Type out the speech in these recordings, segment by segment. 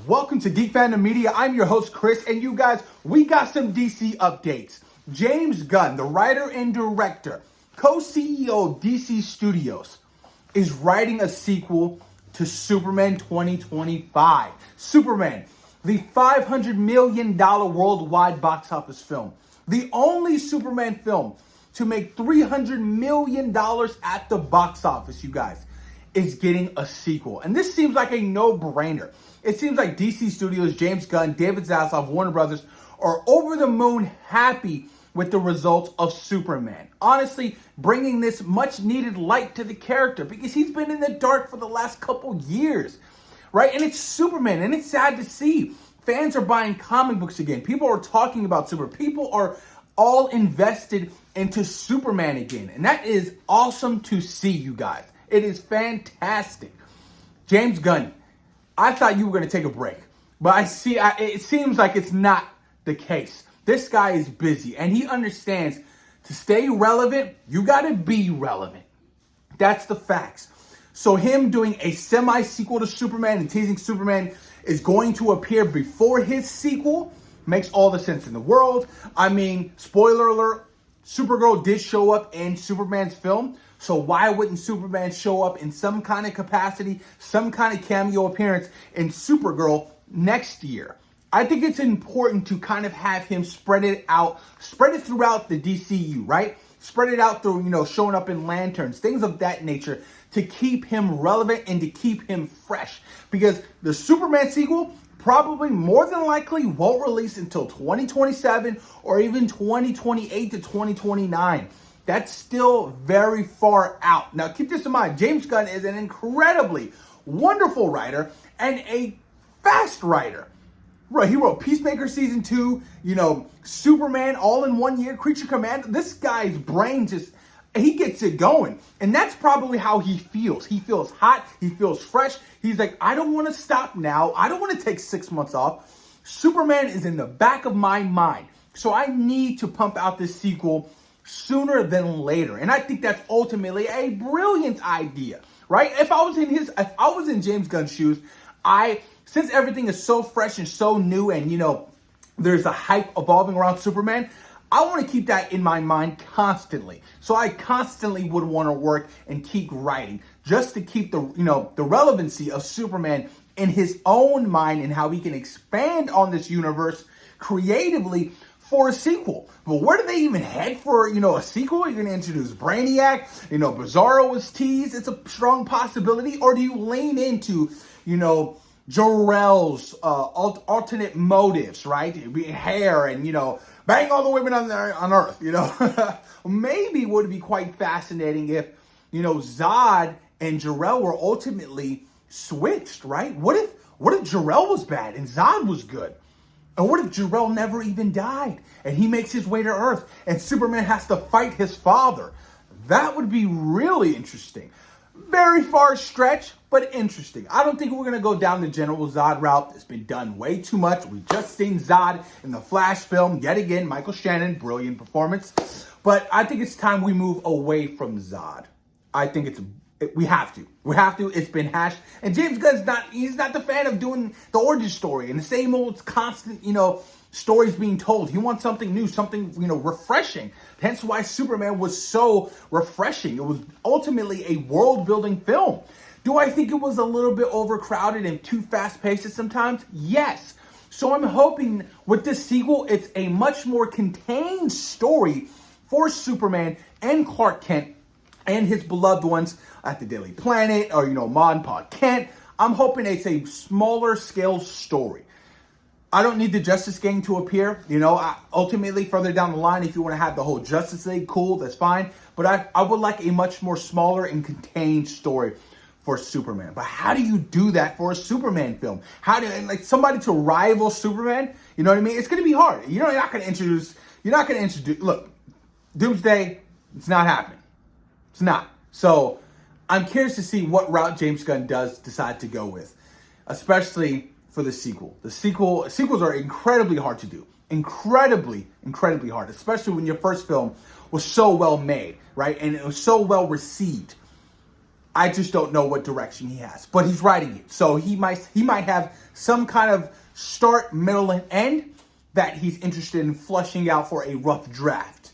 Welcome to Geek Fandom Media. I'm your host, Chris, and you guys, we got some DC updates. James Gunn, the writer and director, co-CEO of DC Studios, is writing a sequel to Superman 2025. Superman, the $500 million worldwide box office film. The only Superman film to make $300 million at the box office, you guys, is getting a sequel. And this seems like a no-brainer. It seems like DC Studios, James Gunn, David Zaslav, Warner Brothers are over the moon happy with the results of Superman. Honestly, bringing this much-needed light to the character because he's been in the dark for the last couple years, right? And it's Superman, and it's sad to see. Fans are buying comic books again. People are talking about Superman. People are all invested into Superman again. And that is awesome to see, you guys. It is fantastic. James Gunn, I thought you were going to take a break, but it seems like it's not the case. This guy is busy, and he understands to stay relevant, you got to be relevant. That's the facts. So him doing a semi-sequel to Superman and teasing Superman is going to appear before his sequel makes all the sense in the world. I mean, spoiler alert, Supergirl did show up in Superman's film. So why wouldn't Superman show up in some kind of capacity, some kind of cameo appearance in Supergirl next year? I think it's important to kind of have him spread it throughout the DCU, right? Spread it out through, showing up in lanterns, things of that nature to keep him relevant and to keep him fresh. Because the Superman sequel probably more than likely won't release until 2027 or even 2028 to 2029. That's still very far out. Now, keep this in mind. James Gunn is an incredibly wonderful writer and a fast writer. Right, he wrote Peacemaker Season 2, Superman all in 1 year, Creature Command. This guy's brain he gets it going. And that's probably how he feels. He feels hot. He feels fresh. He's like, I don't want to stop now. I don't want to take 6 months off. Superman is in the back of my mind. So I need to pump out this sequel sooner than later. And I think that's ultimately a brilliant idea, right? If I was in James Gunn's shoes, since everything is so fresh and so new and, there's a hype evolving around Superman, I want to keep that in my mind constantly. So I constantly would want to work and keep writing just to keep the relevancy of Superman in his own mind and how he can expand on this universe creatively for a sequel. But where do they even head for, a sequel? You're going to introduce Brainiac, Bizarro was teased. It's a strong possibility. Or do you lean into, Jor-El's alternate motives, right? Hair and, bang all the women on Earth, Maybe it would be quite fascinating if, Zod and Jor-El were ultimately switched, right? What if Jor-El was bad and Zod was good? And what if Jor-El never even died and he makes his way to Earth and Superman has to fight his father? That would be really interesting. Very far stretch, but interesting. I don't think we're going to go down the General Zod route. It's been done way too much. We've just seen Zod in the Flash film. Yet again, Michael Shannon, brilliant performance. But I think it's time we move away from Zod. I think we have to. We have to. It's been hashed. And James Gunn's he's not the fan of doing the origin story and the same old constant, stories being told. He wants something new, something, refreshing. Hence why Superman was so refreshing. It was ultimately a world-building film. Do I think it was a little bit overcrowded and too fast-paced at sometimes? Yes. So I'm hoping with this sequel, it's a much more contained story for Superman and Clark Kent and his beloved ones at the Daily Planet or, Ma and Pa Kent. I'm hoping it's a smaller scale story. I don't need the Justice Gang to appear. Ultimately, further down the line, if you want to have the whole Justice League, cool, that's fine. But I would like a much more smaller and contained story for Superman. But how do you do that for a Superman film? Somebody to rival Superman? You know what I mean? It's going to be hard. You're not going to introduce, look, Doomsday, it's not happening. It's not. So I'm curious to see what route James Gunn does decide to go with, especially for the sequel. Sequels are incredibly hard to do. Incredibly hard, especially when your first film was so well made, right? And it was so well received. I just don't know what direction he has, but he's writing it. So he might have some kind of start, middle, and end that he's interested in flushing out for a rough draft.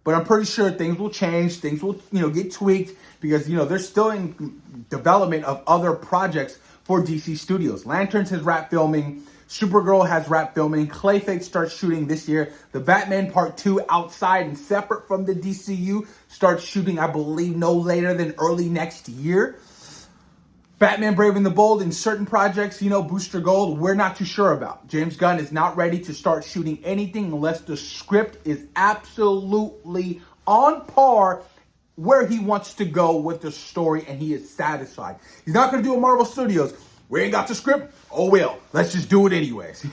But I'm pretty sure things will change. Things will, get tweaked because, they're still in development of other projects for DC Studios. Lanterns has wrapped filming. Supergirl has wrapped filming. Clayface starts shooting this year. The Batman Part 2 outside and separate from the DCU starts shooting, I believe, no later than early next year. Batman Brave and the Bold in certain projects, Booster Gold, we're not too sure about. James Gunn is not ready to start shooting anything unless the script is absolutely on par where he wants to go with the story and he is satisfied. He's not going to do a Marvel Studios. We ain't got the script. Oh, well, let's just do it anyways.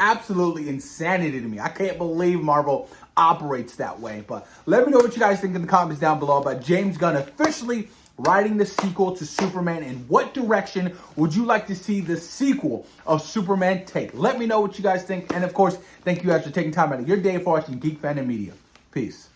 Absolutely insanity to me. I can't believe Marvel operates that way. But let me know what you guys think in the comments down below about James Gunn officially writing the sequel to Superman, and what direction would you like to see the sequel of Superman take? Let me know what you guys think. And of course, thank you guys for taking time out of your day for watching Geek Fandom Media. Peace.